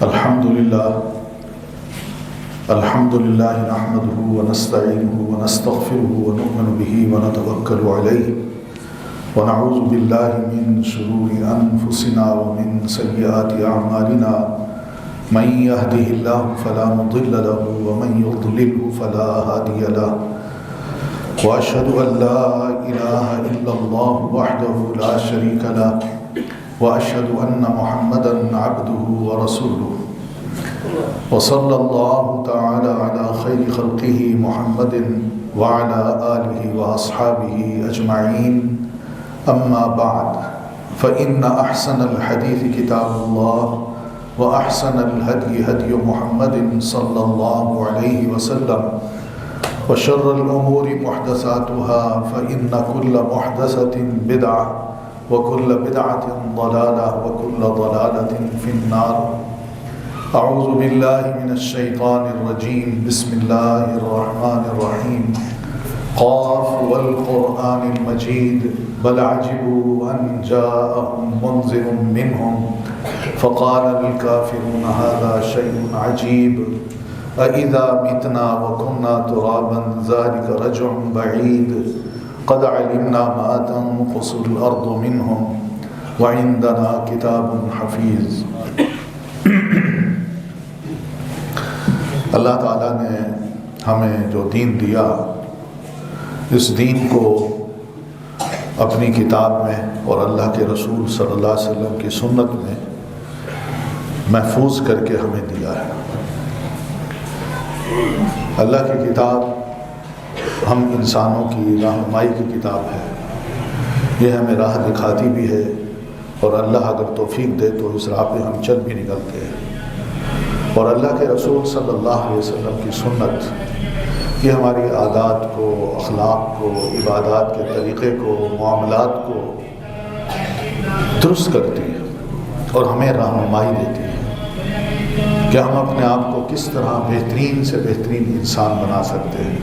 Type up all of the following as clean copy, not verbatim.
الحمد لله نحمده ونستعينه ونستغفره ونؤمن به ونتوكل عليه ونعوذ بالله من شرور أنفسنا ومن سيئات أعمالنا من يهده الله فلا مضل له ومن يضلله فلا هادي له وأشهد أن لا إله إلا الله وحده لا شريك له وأشهد أن محمدًا عبده ورسوله وصلى الله تعالى على خير خلقه محمد وعلى آله وأصحابه أجمعين أما بعد فإن أحسن الحديث كتاب الله وأحسن الهدي هدي محمد صلى الله عليه وسلم وشر الأمور محدثاتها فإن كل محدثة بدعة وكل بدعة ضلالة وكل ضلالة في النار. أعوذ بالله من الشيطان الرجيم. بسم الله الرحمن الرحيم. قاف والقرآن المجيد بل عجبوا أن جاءهم منذر منهم فقال الكافرون هذا شيء عجيب أإذا متنا وكنا ترابا ذلك رجع بعيد قد علمنا ما تنقص الأرض منهم وعندنا كتاب حفيظ. اللہ تعالیٰ نے ہمیں جو دین دیا اس دین کو اپنی کتاب میں اور اللہ کے رسول صلی اللہ علیہ وسلم کی سنت میں محفوظ کر کے ہمیں دیا ہے. اللہ کی کتاب ہم انسانوں کی رہنمائی کی کتاب ہے. یہ ہمیں راہ دکھاتی بھی ہے اور اللہ اگر توفیق دے تو اس راہ پہ ہم چل بھی نکلتے ہیں. اور اللہ کے رسول صلی اللہ علیہ وسلم کی سنت یہ ہماری عادات کو، اخلاق کو، عبادات کے طریقے کو، معاملات کو درست کرتی ہے اور ہمیں رہنمائی دیتی ہے کہ ہم اپنے آپ کو کس طرح بہترین سے بہترین انسان بنا سکتے ہیں.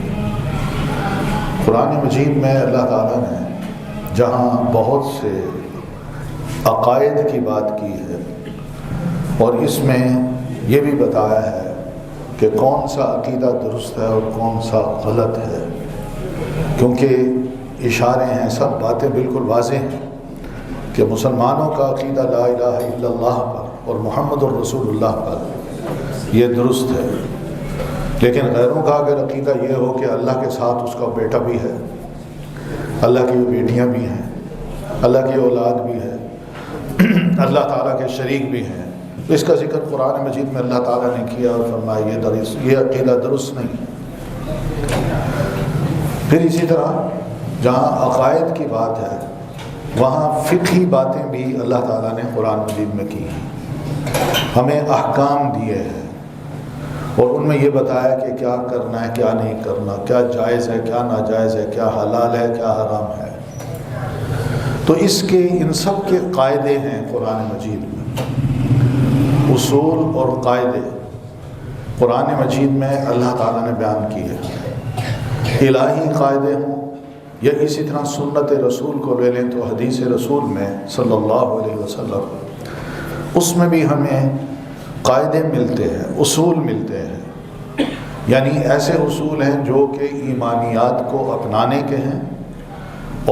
قرآن مجید میں اللہ تعالیٰ نے جہاں بہت سے عقائد کی بات کی ہے اور اس میں یہ بھی بتایا ہے کہ کون سا عقیدہ درست ہے اور کون سا غلط ہے، کیونکہ اشارے ہیں، سب باتیں بالکل واضح ہیں کہ مسلمانوں کا عقیدہ لا الہ الا اللہ پر اور محمد الرسول اللہ پر یہ درست ہے، لیکن غیروں کا اگر عقیدہ یہ ہو کہ اللہ کے ساتھ اس کا بیٹا بھی ہے، اللہ کی بیٹیاں بھی ہیں، اللہ کی اولاد بھی ہے، اللہ تعالیٰ کے شریک بھی ہیں، اس کا ذکر قرآن مجید میں اللہ تعالیٰ نے کیا اور فرمایا یہ عقیدہ درست نہیں. پھر اسی طرح جہاں عقائد کی بات ہے وہاں فقہی باتیں بھی اللہ تعالیٰ نے قرآن مجید میں کی ہیں. ہمیں احکام دیے ہیں اور ان میں یہ بتایا کہ کیا کرنا ہے، کیا نہیں کرنا، کیا جائز ہے، کیا ناجائز ہے، کیا حلال ہے، کیا حرام ہے. تو ان سب کے قاعدے ہیں قرآن مجید میں، اصول اور قاعدے قرآن مجید میں اللہ تعالیٰ نے بیان کیے. الہی قاعدے ہوں یا اسی طرح سنت رسول کو لے لیں تو حدیث رسول میں صلی اللہ علیہ وسلم اس میں بھی ہمیں قاعدے ملتے ہیں، اصول ملتے ہیں، یعنی ایسے اصول ہیں جو کہ ایمانیات کو اپنانے کے ہیں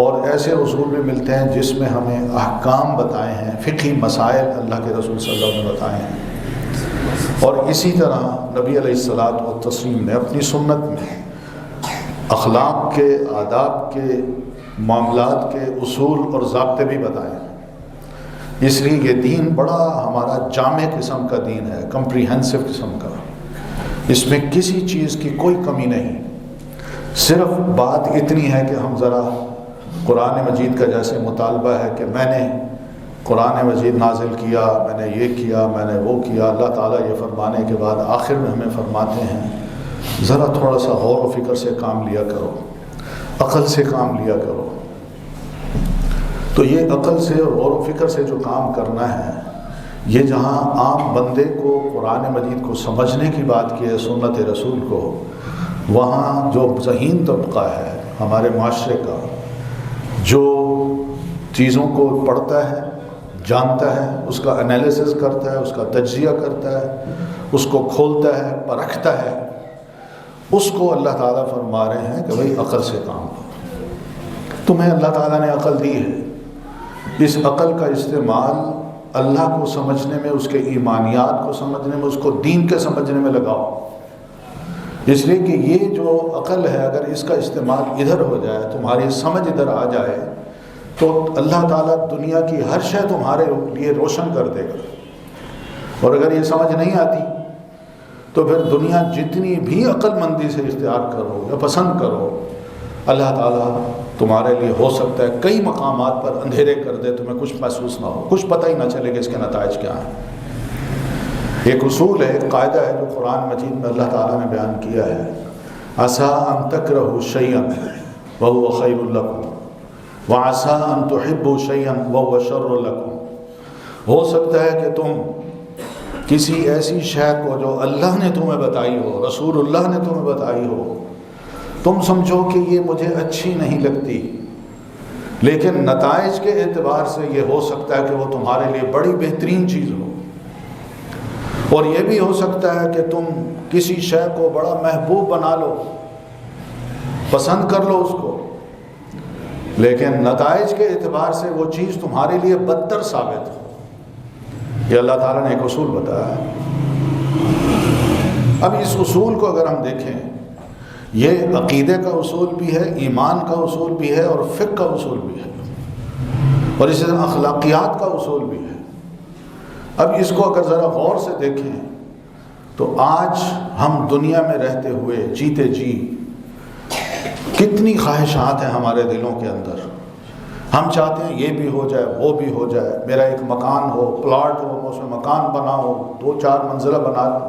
اور ایسے اصول بھی ملتے ہیں جس میں ہمیں احکام بتائے ہیں، فقہی مسائل اللہ کے رسول صلی اللہ علیہ وسلم نے بتائے ہیں. اور اسی طرح نبی علیہ الصلاۃ والتسلیم نے اپنی سنت میں اخلاق کے، آداب کے، معاملات کے اصول اور ضابطے بھی بتائے ہیں. اس لیے یہ دین بڑا ہمارا جامع قسم کا دین ہے، کمپریہنسو قسم کا. اس میں کسی چیز کی کوئی کمی نہیں. صرف بات اتنی ہے کہ ہم ذرا قرآن مجید کا جیسے مطالبہ ہے کہ میں نے قرآن مجید نازل کیا، میں نے یہ کیا، میں نے وہ کیا، اللہ تعالیٰ یہ فرمانے کے بعد آخر میں ہمیں فرماتے ہیں ذرا تھوڑا سا غور و فکر سے کام لیا کرو، عقل سے کام لیا کرو. تو یہ عقل سے اور غور و فکر سے جو کام کرنا ہے، یہ جہاں عام بندے کو قرآن مجید کو سمجھنے کی بات کی ہے، سنت رسول کو، وہاں جو ذہین طبقہ ہے ہمارے معاشرے کا، جو چیزوں کو پڑھتا ہے، جانتا ہے، اس کا انالیسس کرتا ہے، اس کا تجزیہ کرتا ہے، اس کو کھولتا ہے، پرکھتا ہے، اس کو اللہ تعالیٰ فرما رہے ہیں کہ بھئی عقل سے کام لو۔ تمہیں اللہ تعالیٰ نے عقل دی ہے، اس عقل کا استعمال اللہ کو سمجھنے میں، اس کے ایمانیات کو سمجھنے میں، اس کو دین کے سمجھنے میں لگاؤ۔ اس لیے کہ یہ جو عقل ہے، اگر اس کا استعمال ادھر ہو جائے، تمہاری سمجھ ادھر آ جائے، تو اللہ تعالیٰ دنیا کی ہر شے تمہارے لیے روشن کر دے گا۔ اور اگر یہ سمجھ نہیں آتی تو پھر دنیا جتنی بھی عقل مندی سے اختیار کرو یا پسند کرو، اللہ تعالیٰ تمہارے لیے ہو سکتا ہے کئی مقامات پر اندھیرے کر دے، تمہیں کچھ محسوس نہ ہو، کچھ پتہ ہی نہ چلے کہ اس کے نتائج کیا ہیں۔ ایک اصول ہے، ایک قاعدہ ہے جو قرآن مجید میں اللہ تعالیٰ نے بیان کیا ہے، عسیٰ ان تکرہوا شیئا وہو خیر لکم وعسیٰ ان تحبوا شیئا وہو شر لکم۔ ہو سکتا ہے کہ تم کسی ایسی شے کو جو اللہ نے تمہیں بتائی ہو، رسول اللہ نے تمہیں بتائی ہو، تم سمجھو کہ یہ مجھے اچھی نہیں لگتی، لیکن نتائج کے اعتبار سے یہ ہو سکتا ہے کہ وہ تمہارے لیے بڑی بہترین چیز ہو۔ اور یہ بھی ہو سکتا ہے کہ تم کسی شے کو بڑا محبوب بنا لو، پسند کر لو اس کو، لیکن نتائج کے اعتبار سے وہ چیز تمہارے لیے بدتر ثابت ہو۔ یہ اللہ تعالیٰ نے ایک اصول بتایا ہے۔ اب اس اصول کو اگر ہم دیکھیں، یہ عقیدے کا اصول بھی ہے، ایمان کا اصول بھی ہے، اور فقہ کا اصول بھی ہے، اور اسی طرح اخلاقیات کا اصول بھی ہے۔ اب اس کو اگر ذرا غور سے دیکھیں تو آج ہم دنیا میں رہتے ہوئے جیتے جی کتنی خواہشات ہیں ہمارے دلوں کے اندر۔ ہم چاہتے ہیں یہ بھی ہو جائے، وہ بھی ہو جائے، میرا ایک مکان ہو، پلاٹ ہو، میں اس میں مکان بناؤں، 2-4 منزلہ بنا لوں،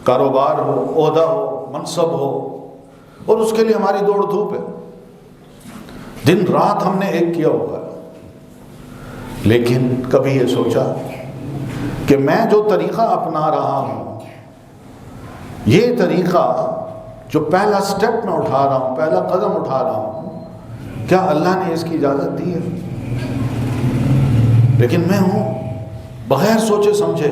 کاروبار ہو، عہدہ ہو، منصب ہو، اور اس کے لیے ہماری دوڑ دھوپ ہے، دن رات ہم نے ایک کیا ہوا ہے۔ لیکن کبھی یہ سوچا کہ میں جو طریقہ اپنا رہا ہوں، یہ طریقہ جو پہلا سٹیپ میں اٹھا رہا ہوں، پہلا قدم اٹھا رہا ہوں، کیا اللہ نے اس کی اجازت دی ہے؟ لیکن میں ہوں بغیر سوچے سمجھے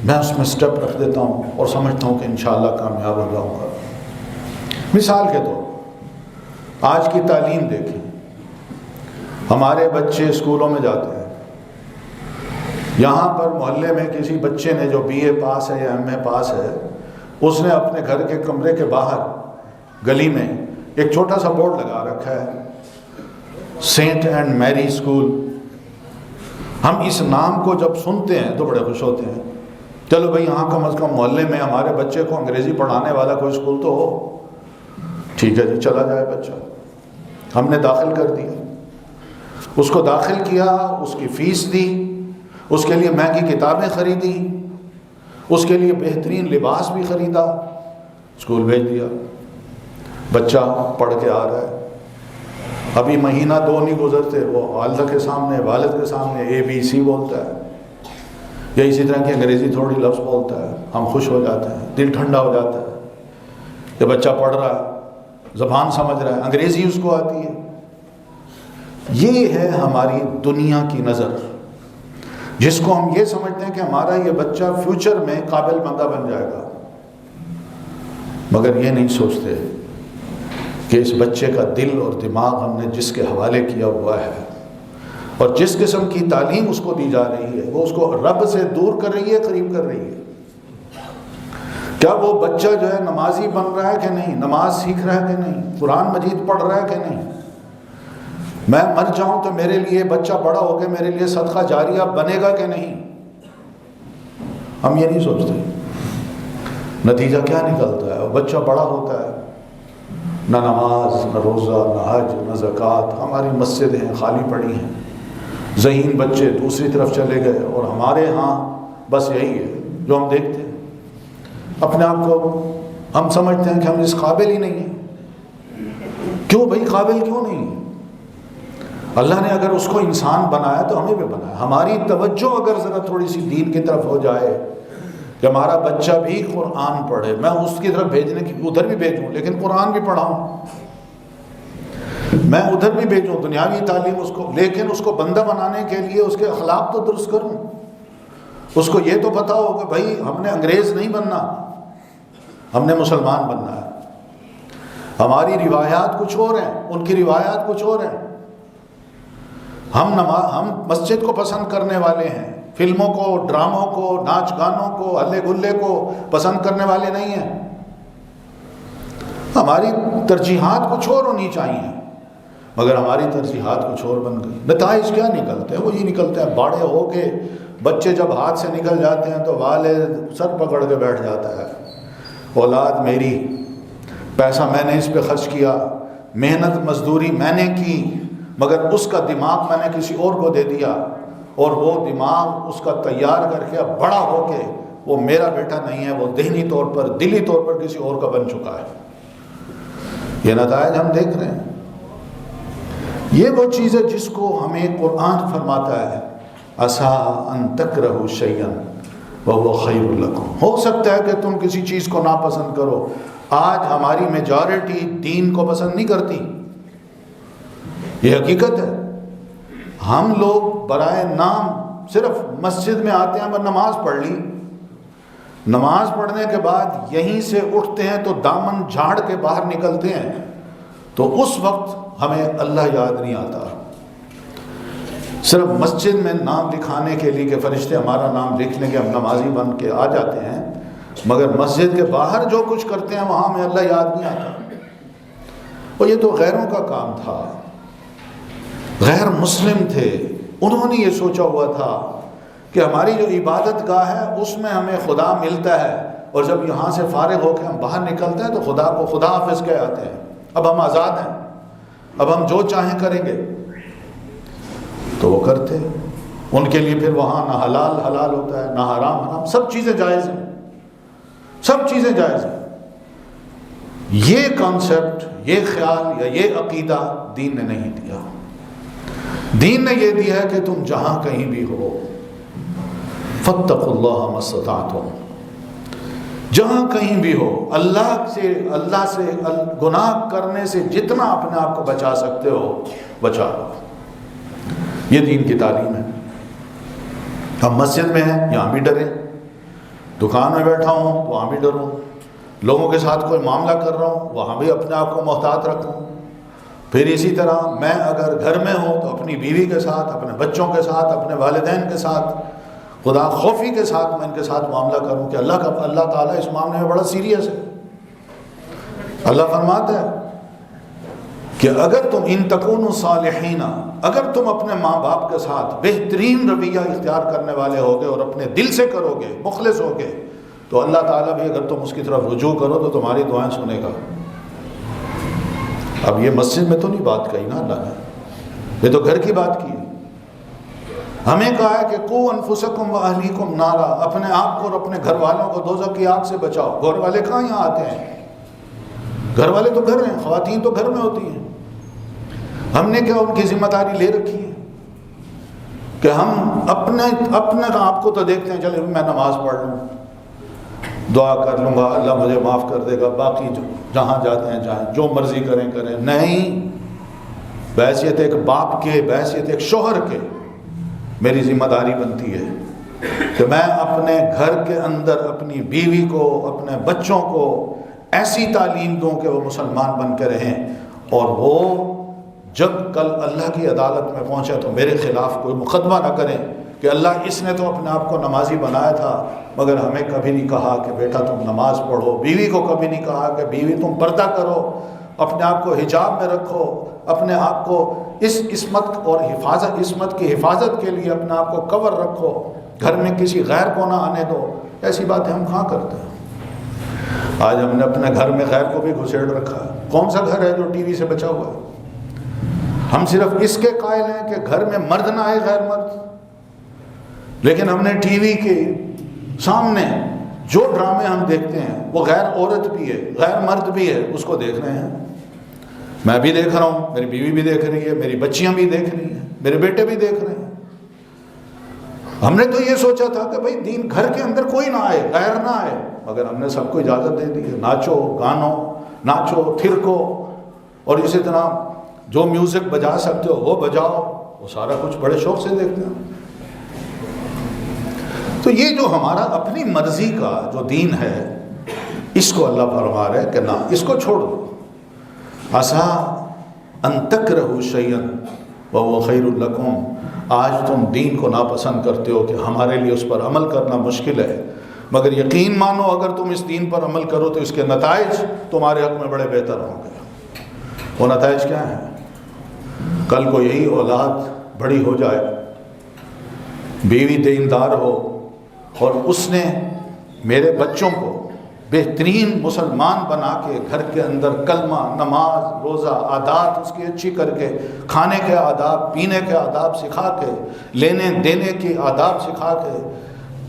میں اس میں سٹیپ رکھ دیتا ہوں اور سمجھتا ہوں کہ انشاءاللہ کامیاب ہو جاؤں گا۔ مثال کے طور آج کی تعلیم دیکھیں، ہمارے بچے اسکولوں میں جاتے ہیں، یہاں پر محلے میں کسی بچے نے جو BA پاس ہے یا MA پاس ہے، اس نے اپنے گھر کے کمرے کے باہر گلی میں ایک چھوٹا سا بورڈ لگا رکھا ہے، سینٹ اینڈ میری اسکول۔ ہم اس نام کو جب سنتے ہیں تو بڑے خوش ہوتے ہیں، چلو بھئی یہاں کم از کم محلے میں ہمارے بچے کو انگریزی پڑھانے والا کوئی اسکول تو ہو۔ ٹھیک ہے جی، چلا جائے بچہ، ہم نے داخل کر دیا، اس کو داخل کیا، اس کی فیس دی، اس کے لیے مہنگی کتابیں خریدی، اس کے لیے بہترین لباس بھی خریدا، اسکول بھیج دیا، بچہ پڑھ کے آ رہا ہے۔ ابھی مہینہ 2 نہیں گزرتے وہ والدہ کے سامنے، والد کے سامنے ABC بولتا ہے، یا اسی طرح کی انگریزی تھوڑی لفظ بولتا ہے، ہم خوش ہو جاتے ہیں، دل ٹھنڈا ہو جاتا ہے کہ بچہ پڑھ رہا ہے، زبان سمجھ رہا ہے، انگریزی اس کو آتی ہے۔ یہ ہے ہماری دنیا کی نظر، جس کو ہم یہ سمجھتے ہیں کہ ہمارا یہ بچہ فیوچر میں قابل بندہ بن جائے گا، مگر یہ نہیں سوچتے کہ اس بچے کا دل اور دماغ ہم نے جس کے حوالے کیا ہوا ہے اور جس قسم کی تعلیم اس کو دی جا رہی ہے، وہ اس کو رب سے دور کر رہی ہے، قریب کر رہی ہے۔ کیا وہ بچہ جو ہے نمازی بن رہا ہے کہ نہیں، نماز سیکھ رہا ہے کہ نہیں، قرآن مجید پڑھ رہا ہے کہ نہیں؟ میں مر جاؤں تو میرے لیے بچہ بڑا ہو کے میرے لیے صدقہ جاریہ بنے گا کہ نہیں؟ ہم یہ نہیں سوچتے۔ نتیجہ کیا نکلتا ہے؟ وہ بچہ بڑا ہوتا ہے، نہ نماز، نہ روزہ، نہ حج، نہ زکوٰۃ، ہماری مسجدیں خالی پڑی ہیں، ذہین بچے دوسری طرف چلے گئے، اور ہمارے ہاں بس یہی ہے جو ہم دیکھتے ہیں۔ اپنے آپ کو ہم سمجھتے ہیں کہ ہم اس قابل ہی نہیں ہیں۔ کیوں بھائی قابل کیوں نہیں ہیں؟ اللہ نے اگر اس کو انسان بنایا تو ہمیں بھی بنایا۔ ہماری توجہ اگر ذرا تھوڑی سی دین کی طرف ہو جائے کہ ہمارا بچہ بھی قرآن پڑھے، میں اس کی طرف بھیجنے کی ادھر بھی بھیجوں لیکن قرآن بھی پڑھاؤں، میں ادھر بھی بھیجوں دنیاوی تعلیم اس کو، لیکن اس کو بندہ بنانے کے لیے اس کے اخلاق تو درست کروں، اس کو یہ تو پتا ہو کہ بھائی ہم نے انگریز نہیں بننا، ہم نے مسلمان بننا ہے۔ ہماری روایات کچھ اور ہیں، ان کی روایات کچھ اور ہیں۔ ہم مسجد کو پسند کرنے والے ہیں، فلموں کو، ڈراموں کو، ناچ گانوں کو، ہلے گلے کو پسند کرنے والے نہیں ہیں۔ ہماری ترجیحات کچھ اور ہونی چاہیے، مگر ہماری ترجیحات کچھ اور بن گئی۔ نتائج کیا نکلتے ہیں؟ وہ یہ نکلتے ہیں، بڑے ہو کے بچے جب ہاتھ سے نکل جاتے ہیں تو والد سر پکڑ کے بیٹھ جاتا ہے، اولاد میری، پیسہ میں نے اس پہ خرچ کیا، محنت مزدوری میں نے کی، مگر اس کا دماغ میں نے کسی اور کو دے دیا، اور وہ دماغ اس کا تیار کر کے اب بڑا ہو کے وہ میرا بیٹا نہیں ہے، وہ ذہنی طور پر، دلی طور پر کسی اور کا بن چکا ہے۔ یہ نتائج ہم دیکھ رہے ہیں۔ یہ وہ چیز ہے جس کو ہمیں قرآن فرماتا ہے، عسیٰ ان تکرہوا شیئا وہو خیر لکم، ہو سکتا ہے کہ تم کسی چیز کو ناپسند کرو۔ آج ہماری میجارٹی دین کو پسند نہیں کرتی، یہ حقیقت ہے۔ ہم لوگ برائے نام صرف مسجد میں آتے ہیں، پر نماز پڑھ لی، نماز پڑھنے کے بعد یہیں سے اٹھتے ہیں تو دامن جھاڑ کے باہر نکلتے ہیں، تو اس وقت ہمیں اللہ یاد نہیں آتا۔ صرف مسجد میں نام لکھانے کے لیے کہ فرشتے ہمارا نام لکھ لیں کہ ہم نمازی بن کے آ جاتے ہیں، مگر مسجد کے باہر جو کچھ کرتے ہیں وہاں ہمیں اللہ یاد نہیں آتا۔ اور یہ تو غیروں کا کام تھا، غیر مسلم تھے، انہوں نے یہ سوچا ہوا تھا کہ ہماری جو عبادت گاہ ہے اس میں ہمیں خدا ملتا ہے، اور جب یہاں سے فارغ ہو کے ہم باہر نکلتے ہیں تو خدا کو خدا حافظ کہہ آتے ہیں، اب ہم آزاد ہیں، اب ہم جو چاہیں کریں گے۔ تو وہ کرتے، ان کے لیے پھر وہاں نہ حلال حلال ہوتا ہے، نہ حرام حرام، سب چیزیں جائز ہیں، سب چیزیں جائز ہیں۔ یہ کانسیپٹ، یہ خیال یا یہ عقیدہ دین نے نہیں دیا۔ دین نے یہ دیا ہے کہ تم جہاں کہیں بھی ہو، فاتقوا اللہ ما استطعتم، جہاں کہیں بھی ہو اللہ سے گناہ کرنے سے جتنا اپنے آپ کو بچا سکتے ہو بچا لو۔ یہ دین کی تعلیم ہے۔ ہم مسجد میں ہیں، یہاں بھی ڈریں، دکان میں بیٹھا ہوں وہاں بھی ڈروں، لوگوں کے ساتھ کوئی معاملہ کر رہا ہوں وہاں بھی اپنے آپ کو محتاط رکھوں۔ پھر اسی طرح میں اگر گھر میں ہوں تو اپنی بیوی کے ساتھ، اپنے بچوں کے ساتھ، اپنے والدین کے ساتھ خدا خوفی کے ساتھ میں ان کے ساتھ معاملہ کروں کہ اللہ تعالیٰ اس معاملے میں بڑا سیریس ہے۔ اللہ فرماتا ہے کہ اگر تم ان تکونوا صالحین، اگر تم اپنے ماں باپ کے ساتھ بہترین رویہ اختیار کرنے والے ہوگے اور اپنے دل سے کرو گے، مخلص ہوگے، تو اللہ تعالیٰ بھی اگر تم اس کی طرف رجوع کرو تو تمہاری دعائیں سنے گا۔ اب یہ مسجد میں تو نہیں بات کہی نا اللہ نے، یہ تو گھر کی بات کی۔ ہمیں کہا ہے کہ قوا انفسکم واہلیکم نارا، اپنے آپ کو اور اپنے گھر والوں کو دوزخ کی آگ سے بچاؤ۔ گھر والے کہاں یہاں آتے ہیں؟ گھر والے تو گھر ہیں، خواتین تو گھر میں ہوتی ہیں۔ ہم نے کیا ان کی ذمہ داری لے رکھی ہے کہ ہم اپنے آپ کو تو دیکھتے ہیں، چلے میں نماز پڑھ لوں، دعا کر لوں گا، اللہ مجھے معاف کر دے گا، باقی جہاں جاتے ہیں جائیں، جو مرضی کریں کریں۔ نہیں، بحیثیت ایک باپ کے، بحیثیت ایک شوہر کے میری ذمہ داری بنتی ہے کہ میں اپنے گھر کے اندر اپنی بیوی کو، اپنے بچوں کو ایسی تعلیم دوں کہ وہ مسلمان بن کے رہیں، اور وہ جب کل اللہ کی عدالت میں پہنچے تو میرے خلاف کوئی مقدمہ نہ کریں کہ اللہ اس نے تو اپنے آپ کو نمازی بنایا تھا مگر ہمیں کبھی نہیں کہا کہ بیٹا تم نماز پڑھو، بیوی کو کبھی نہیں کہا کہ بیوی تم پردہ کرو، اپنے آپ کو حجاب میں رکھو، اپنے آپ کو اس عصمت کی حفاظت کے لیے اپنے آپ کو کور رکھو، گھر میں کسی غیر کو نہ آنے دو۔ ایسی باتیں ہم کہاں کرتے ہیں؟ آج ہم نے اپنے گھر میں غیر کو بھی گھسیڑ رکھا ہے۔ کون سا گھر ہے جو ٹی وی سے بچا ہوا ہے؟ ہم صرف اس کے قائل ہیں کہ گھر میں مرد نہ آئے، غیر مرد، لیکن ہم نے ٹی وی کے سامنے جو ڈرامے ہم دیکھتے ہیں وہ غیر عورت بھی ہے، غیر مرد بھی ہے، اس کو دیکھ رہے ہیں۔ میں بھی دیکھ رہا ہوں، میری بیوی بھی دیکھ رہی ہے، میری بچیاں بھی دیکھ رہی ہیں، میرے بیٹے بھی دیکھ رہے ہیں۔ ہم نے تو یہ سوچا تھا کہ بھائی دین گھر کے اندر کوئی نہ آئے، غیر نہ آئے، مگر ہم نے سب کو اجازت دے دی ہے، ناچو گانو، ناچو تھرکو، اور اسی طرح جو میوزک بجا سکتے ہو وہ بجاؤ، وہ سارا کچھ بڑے شوق سے دیکھتے ہیں۔ تو یہ جو ہمارا اپنی مرضی کا جو دین ہے، اس کو اللہ فرما رہے کہ نہ، اس کو چھوڑ دو۔ عسیٰ ان تکرہوا شیئا وہو خیر لکم، آج تم دین کو ناپسند کرتے ہو کہ ہمارے لیے اس پر عمل کرنا مشکل ہے، مگر یقین مانو اگر تم اس دین پر عمل کرو تو اس کے نتائج تمہارے حق میں بڑے بہتر ہوں گے۔ وہ نتائج کیا ہیں؟ کل کو یہی اولاد بڑی ہو جائے، بیوی دیندار ہو، اور اس نے میرے بچوں کو بہترین مسلمان بنا کے گھر کے اندر کلمہ، نماز، روزہ، عادات اس کی اچھی کر کے، کھانے کے آداب، پینے کے آداب سکھا کے، لینے دینے کی آداب سکھا کے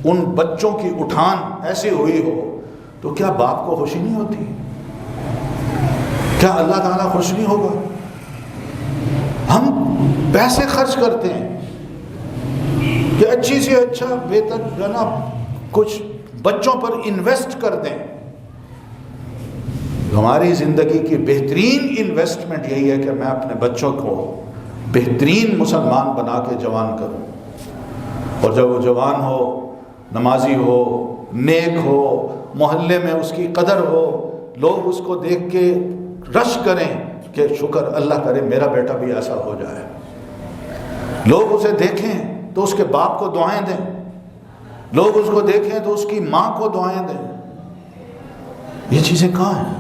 ان بچوں کی اٹھان ایسی ہوئی ہو، تو کیا باپ کو خوشی نہیں ہوتی؟ کیا اللہ تعالیٰ خوش نہیں ہوگا؟ ہم پیسے خرچ کرتے ہیں کہ اچھی سے اچھا بہتر جنا کچھ بچوں پر انویسٹ کر دیں۔ ہماری زندگی کی بہترین انویسٹمنٹ یہی ہے کہ میں اپنے بچوں کو بہترین مسلمان بنا کے جوان کروں، اور جب وہ جوان ہو، نمازی ہو، نیک ہو، محلے میں اس کی قدر ہو، لوگ اس کو دیکھ کے رش کریں کہ شکر اللہ کرے میرا بیٹا بھی ایسا ہو جائے۔ لوگ اسے دیکھیں تو اس کے باپ کو دعائیں دیں، لوگ اس کو دیکھیں تو اس کی ماں کو دعائیں دیں۔ یہ چیزیں کہاں ہیں؟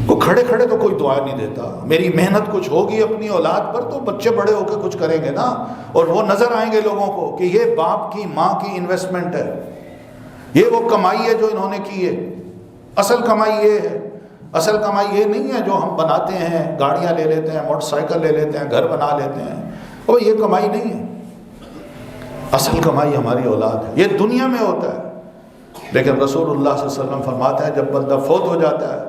وہ کھڑے کھڑے تو کوئی دعا نہیں دیتا۔ میری محنت کچھ ہوگی اپنی اولاد پر تو بچے بڑے ہو کے کچھ کریں گے نا، اور وہ نظر آئیں گے لوگوں کو کہ یہ باپ کی ماں کی انویسٹمنٹ ہے، یہ وہ کمائی ہے جو انہوں نے کی ہے۔ اصل کمائی یہ ہے، اصل کمائی یہ نہیں ہے جو ہم بناتے ہیں، گاڑیاں لے لیتے ہیں، موٹر سائیکل لے لیتے ہیں، گھر بنا لیتے ہیں، اور یہ کمائی نہیں ہے۔ اصل کمائی ہماری اولاد ہے۔ یہ دنیا میں ہوتا ہے، لیکن رسول اللہ صلی اللہ علیہ وسلم فرماتا ہے جب بندہ فوت ہو جاتا ہے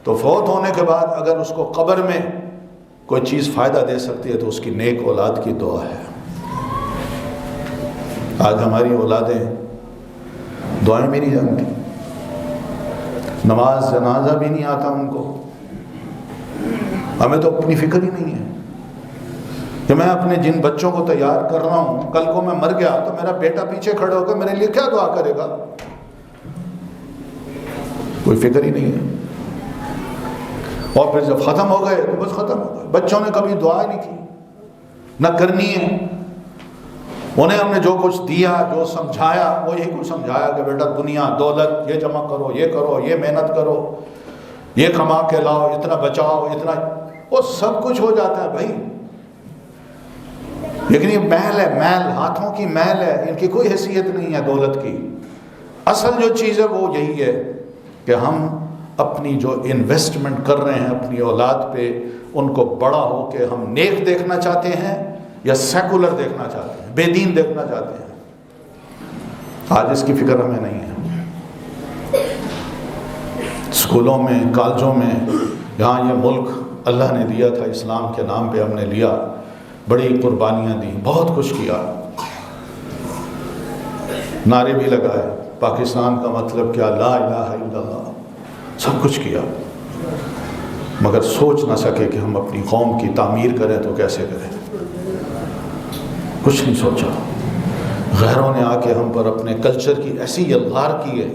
تو فوت ہونے کے بعد اگر اس کو قبر میں کوئی چیز فائدہ دے سکتی ہے تو اس کی نیک اولاد کی دعا ہے۔ آج ہماری اولادیں دعائیں بھی نہیں جانتی، نماز جنازہ بھی نہیں آتا ان کو۔ ہمیں تو اپنی فکر ہی نہیں ہے کہ میں اپنے جن بچوں کو تیار کر رہا ہوں، کل کو میں مر گیا تو میرا بیٹا پیچھے کھڑے ہو کر میرے لیے کیا دعا کرے گا؟ کوئی فکر ہی نہیں ہے۔ اور پھر جب ختم ہو گئے تو بس ختم ہو گئے۔ بچوں نے کبھی دعا نہیں کی، نہ کرنی ہے۔ انہیں ہم نے جو کچھ دیا، جو سمجھایا، وہ یہی کچھ سمجھایا کہ بیٹا دنیا دولت یہ جمع کرو، یہ محنت کرو، یہ کما کے لاؤ، اتنا بچاؤ، اتنا، وہ سب کچھ ہو جاتا ہے بھائی، لیکن یہ محل ہے، محل، ہاتھوں کی محل ہے، ان کی کوئی حیثیت نہیں ہے دولت کی۔ اصل جو چیز ہے وہ یہی ہے کہ ہم اپنی جو انویسٹمنٹ کر رہے ہیں اپنی اولاد پہ، ان کو بڑا ہو کے ہم نیک دیکھنا چاہتے ہیں یا سیکولر دیکھنا چاہتے ہیں، بے دین دیکھنا چاہتے ہیں۔ آج اس کی فکر ہمیں نہیں ہے۔ اسکولوں میں، کالجوں میں، یہاں یہ ملک اللہ نے دیا تھا، اسلام کے نام پہ ہم نے لیا، بڑی قربانیاں دیں، بہت کچھ کیا، نعرے بھی لگائے، پاکستان کا مطلب کیا، لا الہ الا اللہ، سب کچھ کیا، مگر سوچ نہ سکے کہ ہم اپنی قوم کی تعمیر کریں تو کیسے کریں۔ کچھ نہیں سوچا۔ غیروں نے آ کے ہم پر اپنے کلچر کی ایسی یلغار کی ہے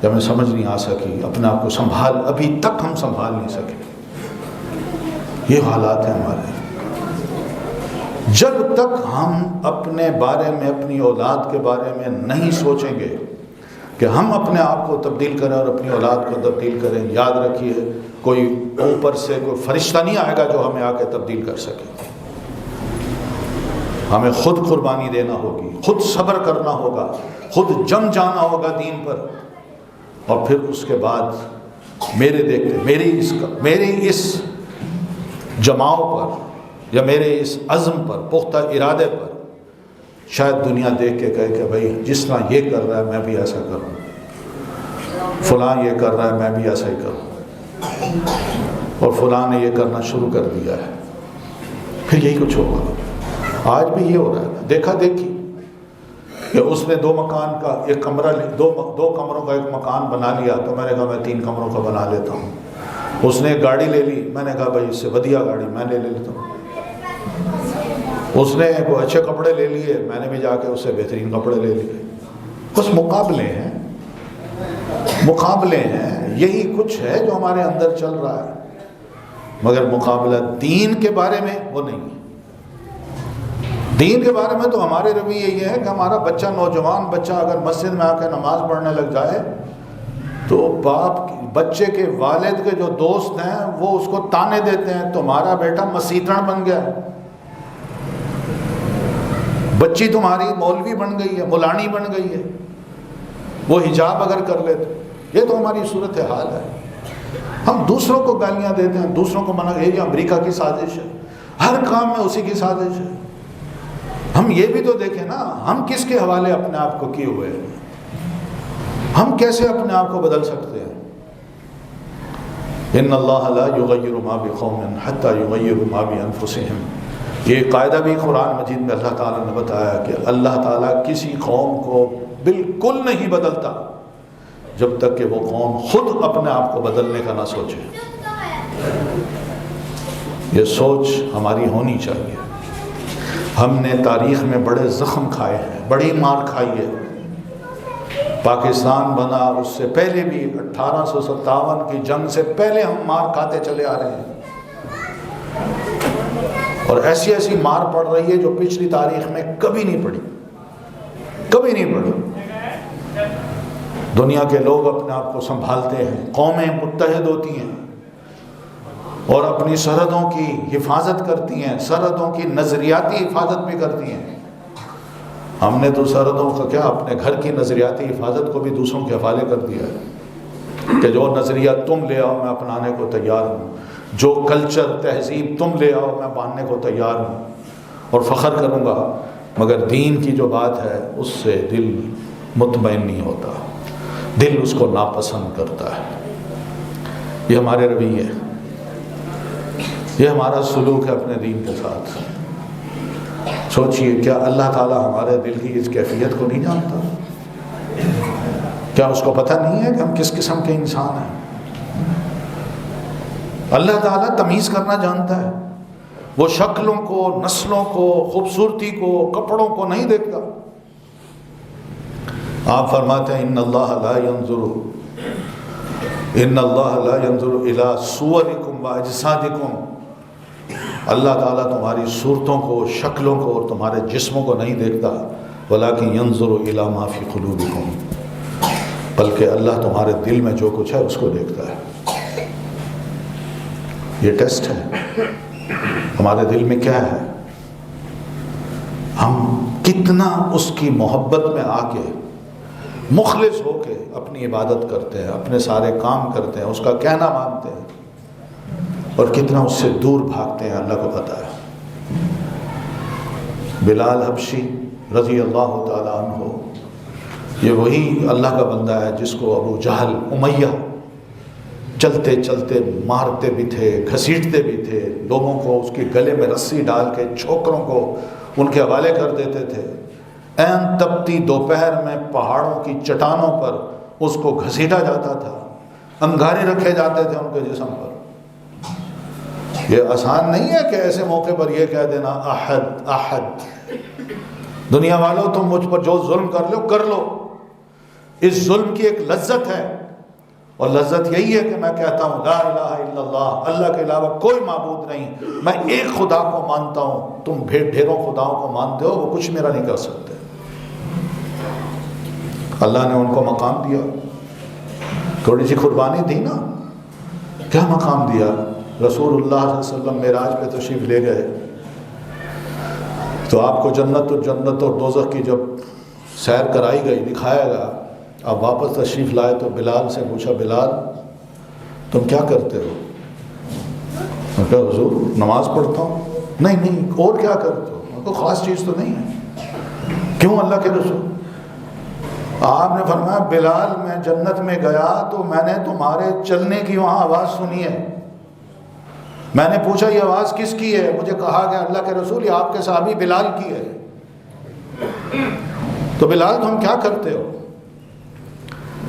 کہ ہمیں سمجھ نہیں آ سکی، اپنے آپ کو ابھی تک ہم سنبھال نہیں سکے۔ یہ حالات ہیں ہمارے۔ جب تک ہم اپنے بارے میں، اپنی اولاد کے بارے میں نہیں سوچیں گے کہ ہم اپنے آپ کو تبدیل کریں اور اپنی اولاد کو تبدیل کریں، یاد رکھیے کوئی اوپر سے کوئی فرشتہ نہیں آئے گا جو ہمیں آ کے تبدیل کر سکے۔ ہمیں خود قربانی دینا ہوگی، خود صبر کرنا ہوگا، خود جم جانا ہوگا دین پر، اور پھر اس کے بعد میرے دیکھتے میری اس جماؤ پر یا میرے اس عزم پر، پختہ ارادے پر شاید دنیا دیکھ کے کہے کہ بھائی جس طرح یہ کر رہا ہے میں بھی ایسا کروں، فلاں یہ کر رہا ہے میں بھی ایسا ہی کروں، اور فلاں نے یہ کرنا شروع کر دیا ہے، پھر یہی کچھ ہوگا۔ آج بھی یہ ہو رہا ہے، دیکھا دیکھی کہ اس نے 2 مکان کا ایک کمرہ، دو کمروں کا ایک مکان بنا لیا، تو میں نے کہا میں 3 کمروں کا بنا لیتا ہوں۔ اس نے ایک گاڑی لے لی، میں نے کہا بھائی اس سے ودیا گاڑی میں لے لیتا ہوں۔ اس نے کوئی اچھے کپڑے لے لیے، میں نے بھی جا کے اس سے بہترین کپڑے لے لیے۔ بس مقابلے ہیں، مقابلے ہیں، یہی کچھ ہے جو ہمارے اندر چل رہا ہے، مگر مقابلہ دین کے بارے میں وہ نہیں ہے۔ دین کے بارے میں تو ہمارے رویے یہ ہے کہ ہمارا بچہ، نوجوان بچہ اگر مسجد میں آ کے نماز پڑھنے لگ جائے تو باپ بچے کے والد کے جو دوست ہیں وہ اس کو تانے دیتے ہیں، تمہارا بیٹا مسیترن بن گیا ہے، بچی تمہاری مولوی بن گئی ہے، مولانی بن گئی ہے، وہ حجاب اگر کر لے تو۔ یہ تو ہماری صورت حال ہے۔ ہم دوسروں کو گالیاں دیتے ہیں، دوسروں کو منع، یہ امریکہ کی سازش ہے، ہر کام میں اسی کی سازش ہے۔ ہم یہ بھی تو دیکھیں نا، ہم کس کے حوالے اپنے آپ کو کیے ہوئے ہیں، ہم کیسے اپنے آپ کو بدل سکتے ہیں؟ ان اللہ لا یغیر ما بقوم حتی یغیروا ما بانفسہم، یہ قاعدہ بھی قرآن مجید میں اللہ تعالیٰ نے بتایا کہ اللہ تعالیٰ کسی قوم کو بالکل نہیں بدلتا جب تک کہ وہ قوم خود اپنے آپ کو بدلنے کا نہ سوچے۔ یہ سوچ ہماری ہونی چاہیے۔ ہم نے تاریخ میں بڑے زخم کھائے ہیں، بڑی مار کھائی ہے۔ پاکستان بنا اس سے پہلے بھی 1857 کی جنگ سے پہلے ہم مار کھاتے چلے آ رہے ہیں، اور ایسی ایسی مار پڑ رہی ہے جو پچھلی تاریخ میں کبھی نہیں پڑی، کبھی نہیں پڑی۔ دنیا کے لوگ اپنے آپ کو سنبھالتے ہیں، قومیں متحد ہوتی ہیں اور اپنی سرحدوں کی حفاظت کرتی ہیں، سرحدوں کی نظریاتی حفاظت بھی کرتی ہیں۔ ہم نے تو سرحدوں کا کیا، اپنے گھر کی نظریاتی حفاظت کو بھی دوسروں کے حوالے کر دیا ہے کہ جو نظریہ تم لے آؤ میں اپنانے کو تیار ہوں، جو کلچر تہذیب تم لے آؤ میں ماننے کو تیار ہوں اور فخر کروں گا، مگر دین کی جو بات ہے اس سے دل مطمئن نہیں ہوتا، دل اس کو ناپسند کرتا ہے۔ یہ ہمارے رویے، یہ ہمارا سلوک ہے اپنے دین کے ساتھ۔ سوچئے، کیا اللہ تعالیٰ ہمارے دل کی اس کیفیت کو نہیں جانتا؟ کیا اس کو پتہ نہیں ہے کہ ہم کس قسم کے انسان ہیں؟ اللہ تعالیٰ تمیز کرنا جانتا ہے، وہ شکلوں کو، نسلوں کو، خوبصورتی کو، کپڑوں کو نہیں دیکھتا۔ آپ فرماتے ہیں ان اللہ لا ينظر الى صورکم واجسادکم، اللہ تعالیٰ تمہاری صورتوں کو، شکلوں کو اور تمہارے جسموں کو نہیں دیکھتا، ولیکن ينظر الى ما فی قلوبکم، بلکہ اللہ تمہارے دل میں جو کچھ ہے اس کو دیکھتا ہے۔ یہ ٹیسٹ ہے، ہمارے دل میں کیا ہے، ہم کتنا اس کی محبت میں آ کے مخلص ہو کے اپنی عبادت کرتے ہیں، اپنے سارے کام کرتے ہیں، اس کا کہنا مانتے ہیں، اور کتنا اس سے دور بھاگتے ہیں، اللہ کو پتہ ہے۔ بلال حبشی رضی اللہ تعالیٰ عنہ، یہ وہی اللہ کا بندہ ہے جس کو ابو جہل، امیہ چلتے چلتے مارتے بھی تھے، گھسیٹتے بھی تھے، لوگوں کو اس کے گلے میں رسی ڈال کے چھوکروں کو ان کے حوالے کر دیتے تھے۔ عین تپتی دوپہر میں پہاڑوں کی چٹانوں پر اس کو گھسیٹا جاتا تھا، انگارے رکھے جاتے تھے ان کے جسم پر۔ یہ آسان نہیں ہے کہ ایسے موقع پر یہ کہہ دینا احد احد، دنیا والوں تم مجھ پر جو ظلم کر لو۔ اس ظلم کی ایک لذت ہے، اور لذت یہی ہے کہ میں کہتا ہوں لا الہ الا اللہ، اللہ کے علاوہ کوئی معبود نہیں، میں ایک خدا کو مانتا ہوں، تم ڈھیروں خداؤں کو مانتے ہو، وہ کچھ میرا نہیں کر سکتے۔ اللہ نے ان کو مقام دیا، تھوڑی سی قربانی دی نا، کیا مقام دیا؟ رسول اللہ صلی اللہ علیہ وسلم معراج پہ تشریف لے گئے تو آپ کو جنت اور دوزخ کی جب سیر کرائی گئی، دکھایا گیا، آپ واپس تشریف لائے تو بلال سے پوچھا، بلال تم کیا کرتے ہو؟ میں کہا حضور نماز پڑھتا ہوں۔ نہیں اور کیا کرتے ہو؟ میں کہا خاص چیز تو نہیں ہے۔ کیوں اللہ کے رسول؟ آپ نے فرمایا بلال میں جنت میں گیا تو میں نے تمہارے چلنے کی وہاں آواز سنی ہے، میں نے پوچھا یہ آواز کس کی ہے؟ مجھے کہا گیا اللہ کے رسول یہ آپ کے صحابی بلال کی ہے۔ تو بلال تم کیا کرتے ہو؟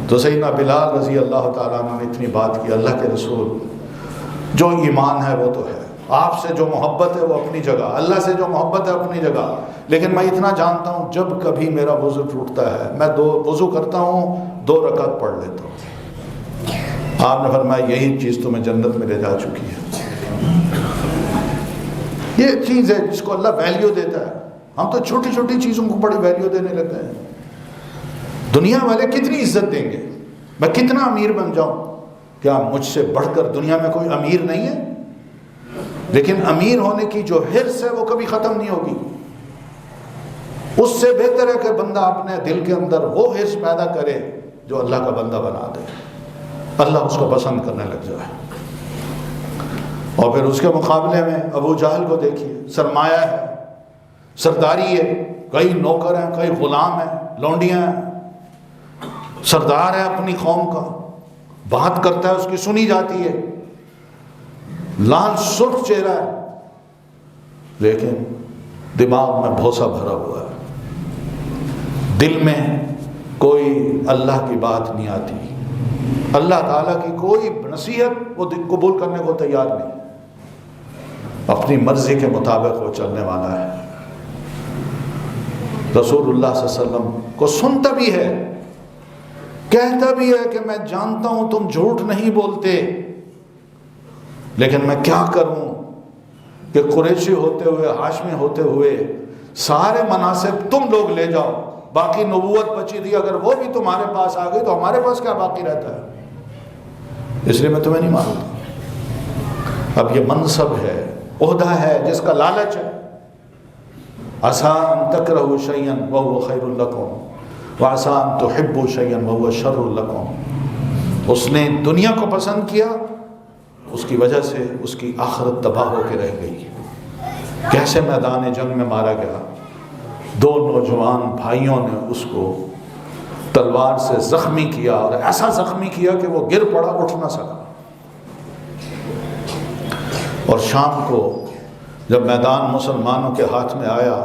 تو سیدنا بلال رضی اللہ تعالیٰ عنہ نے اتنی بات کی، اللہ کے رسول جو ایمان ہے وہ تو ہے، آپ سے جو محبت ہے وہ اپنی جگہ، اللہ سے جو محبت ہے اپنی جگہ، لیکن میں اتنا جانتا ہوں جب کبھی میرا وضو ٹوٹتا ہے میں وضو کرتا ہوں 2 رکعت پڑھ لیتا ہوں۔ آپ نے فرمایا یہی چیز تمہیں جنت میں لے جا چکی ہے۔ یہ چیز ہے جس کو اللہ ویلیو دیتا ہے، ہم تو چھوٹی چھوٹی چیزوں کو بڑی ویلیو دینے لگتے ہیں۔ دنیا والے کتنی عزت دیں گے، میں کتنا امیر بن جاؤں، کیا مجھ سے بڑھ کر دنیا میں کوئی امیر نہیں ہے؟ لیکن امیر ہونے کی جو حرص ہے وہ کبھی ختم نہیں ہوگی۔ اس سے بہتر ہے کہ بندہ اپنے دل کے اندر وہ حرص پیدا کرے جو اللہ کا بندہ بنا دے، اللہ اس کو پسند کرنے لگ جائے۔ اور پھر اس کے مقابلے میں ابو جہل کو دیکھیے، سرمایہ ہے، سرداری ہے، کئی نوکر ہیں، کئی غلام ہیں، لونڈیاں ہیں، سردار ہے اپنی قوم کا، بات کرتا ہے اس کی سنی جاتی ہے، لال سرخ چہرہ ہے، لیکن دماغ میں بھوسا بھرا ہوا ہے، دل میں کوئی اللہ کی بات نہیں آتی، اللہ تعالیٰ کی کوئی نصیحت وہ قبول کرنے کو تیار نہیں، اپنی مرضی کے مطابق وہ چلنے والا ہے۔ رسول اللہ صلی اللہ علیہ وسلم کو سنتا بھی ہے، کہتا بھی ہے کہ میں جانتا ہوں تم جھوٹ نہیں بولتے، لیکن میں کیا کروں کہ قریشی ہوتے ہوئے، ہاشمی ہوتے ہوئے سارے مناسب تم لوگ لے جاؤ، باقی نبوت بچی تھی اگر وہ بھی تمہارے پاس آ گئی تو ہمارے پاس کیا باقی رہتا ہے، اس لیے میں تمہیں نہیں مانتا۔ اب یہ منصب ہے، عہدہ ہے جس کا لالچ ہے، عسیٰ ان تکرہوا شیئا وہو خیر لکم وعسیٰ ان تحبوا شیئا وہو شر لکم۔ اس نے دنیا کو پسند کیا، اس کی وجہ سے اس کی آخرت تباہ ہو کے رہ گئی۔ کیسے میدان جنگ میں مارا گیا، 2 نوجوان بھائیوں نے اس کو تلوار سے زخمی کیا، اور ایسا زخمی کیا کہ وہ گر پڑا، اٹھ نہ سکا۔ اور شام کو جب میدان مسلمانوں کے ہاتھ میں آیا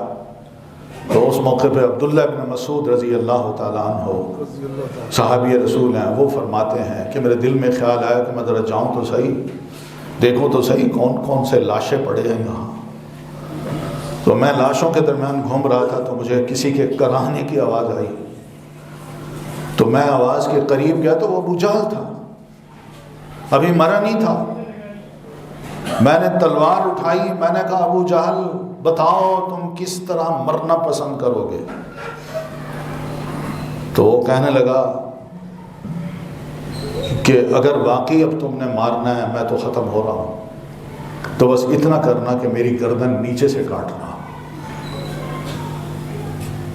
تو اس موقع پہ عبداللہ ابن مسعود رضی اللہ تعالیٰ عنہ صحابی رسول ہیں، وہ فرماتے ہیں کہ میرے دل میں خیال آیا کہ میں ذرا جاؤں تو صحیح، دیکھوں تو صحیح کون کون سے لاشیں پڑے ہیں یہاں۔ تو میں لاشوں کے درمیان گھوم رہا تھا تو مجھے کسی کے کراہنے کی آواز آئی، تو میں آواز کے قریب گیا تو وہ ابو جہل تھا، ابھی مرا نہیں تھا۔ میں نے تلوار اٹھائی، میں نے کہا ابو جہل بتاؤ تم کس طرح مرنا پسند کرو گے؟ تو وہ کہنے لگا کہ اگر واقعی اب تم نے مارنا ہے میں تو ختم ہو رہا ہوں، تو بس اتنا کرنا کہ میری گردن نیچے سے کاٹنا،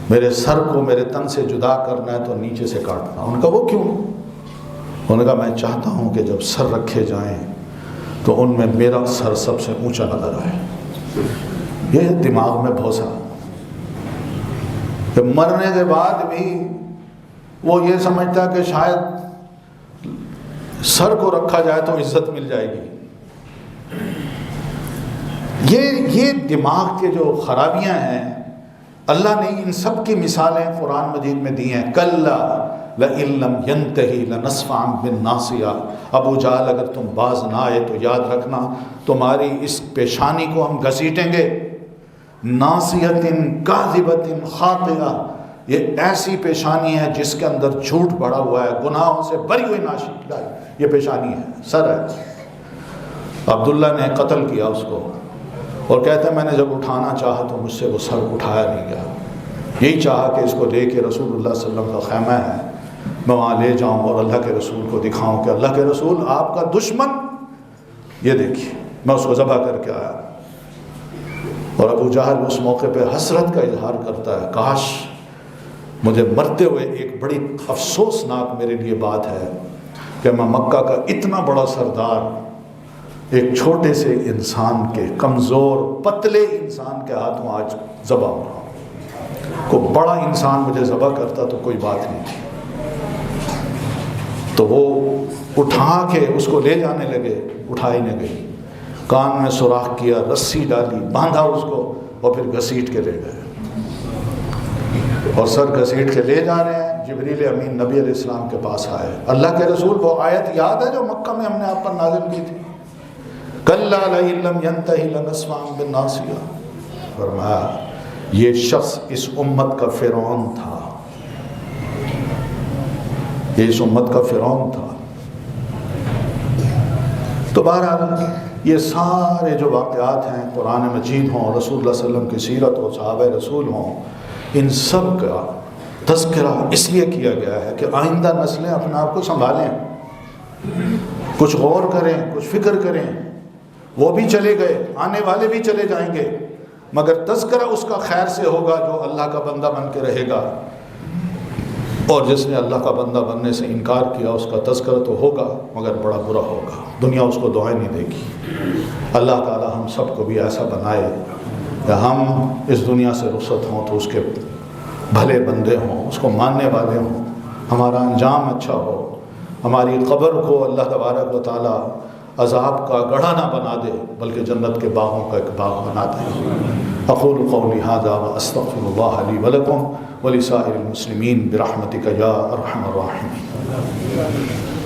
میرے سر کو میرے تن سے جدا کرنا ہے تو نیچے سے کاٹنا۔ انہوں نے کہا وہ کیوں؟ انہوں نے کہا میں چاہتا ہوں کہ جب سر رکھے جائیں تو ان میں میرا سر سب سے اونچا نظر آئے۔ یہ دماغ میں بھوسا کہ مرنے کے بعد بھی وہ یہ سمجھتا کہ شاید سر کو رکھا جائے تو عزت مل جائے گی۔ یہ دماغ کے جو خرابیاں ہیں، اللہ نے ان سب کی مثالیں قرآن مجید میں دی ہیں۔ کلا لئن لم ینتہی لنصفعا بالناصیہ، ابو جہل اگر تم باز نہ آئے تو یاد رکھنا تمہاری اس پیشانی کو ہم گھسیٹیں گے۔ ناصیۃ کاذبۃ خاطئہ، یہ ایسی پیشانی ہے جس کے اندر جھوٹ بڑا ہوا ہے، گناہوں سے بری ہوئی ناشی، یہ پیشانی ہے، سر ہے۔ عبداللہ نے قتل کیا اس کو، اور کہتا ہے میں نے جب اٹھانا چاہا تو مجھ سے وہ سر اٹھایا نہیں گیا، یہی چاہا کہ اس کو لے کے رسول اللہ صلی اللہ علیہ وسلم کا خیمہ ہے میں وہاں لے جاؤں اور اللہ کے رسول کو دکھاؤں کہ اللہ کے رسول آپ کا دشمن یہ دیکھیے، میں اس کو ذبح کر کے آیا۔ اور ابو جہل اس موقع پہ حسرت کا اظہار کرتا ہے، کاش مجھے مرتے ہوئے، ایک بڑی افسوسناک میرے لیے بات ہے کہ میں مکہ کا اتنا بڑا سردار ایک چھوٹے سے انسان کے، کمزور پتلے انسان کے ہاتھوں آج ذبح ہو رہا ہوں۔ کوئی بڑا انسان مجھے ذبح کرتا تو کوئی بات نہیں تھی۔ تو وہ اٹھا کے اس کو لے جانے لگے، اٹھائی نہ گئی، کان میں سوراخ کیا، رسی ڈالی، باندھا اس کو، اور پھر گھسیٹ کے لے گئے، اور سر گھسیٹ کے لے جا رہے ہیں۔ جبریل امین نبی علیہ السلام کے پاس آئے، اللہ کے رسول وہ آیت یاد ہے جو مکہ میں ہم نے آپ پر نازل کی تھی؟ کلا لئن لم ینتہ لنسفعا بالناصیہ، فرمایا یہ شخص اس امت کا فرعون تھا، یہ اس امت کا فرعون تھا۔ تو بہرحال یہ سارے جو واقعات ہیں، قرآن مجید ہوں، رسول اللہ صلی اللہ علیہ وسلم کی سیرت ہو، صحابہ رسول ہوں، ان سب کا تذکرہ اس لیے کیا گیا ہے کہ آئندہ نسلیں اپنے آپ کو سنبھالیں، کچھ غور کریں، کچھ فکر کریں۔ وہ بھی چلے گئے، آنے والے بھی چلے جائیں گے، مگر تذکرہ اس کا خیر سے ہوگا جو اللہ کا بندہ بن کے رہے گا، اور جس نے اللہ کا بندہ بننے سے انکار کیا اس کا تذکرہ تو ہوگا مگر بڑا برا ہوگا، دنیا اس کو دعائیں نہیں دے گی۔ اللہ تعالی ہم سب کو بھی ایسا بنائے کہ ہم اس دنیا سے رخصت ہوں تو اس کے بھلے بندے ہوں، اس کو ماننے والے ہوں، ہمارا انجام اچھا ہو، ہماری قبر کو اللہ تبارک و تعالی عذاب کا گڑھا نہ بنا دے بلکہ جنت کے باغوں کا ایک باغ بنا دے۔ اقول قولی ھذا واستغفر اللہ لی ولکم ولسائر المسلمین برحمتک یا ارحم الراحمین۔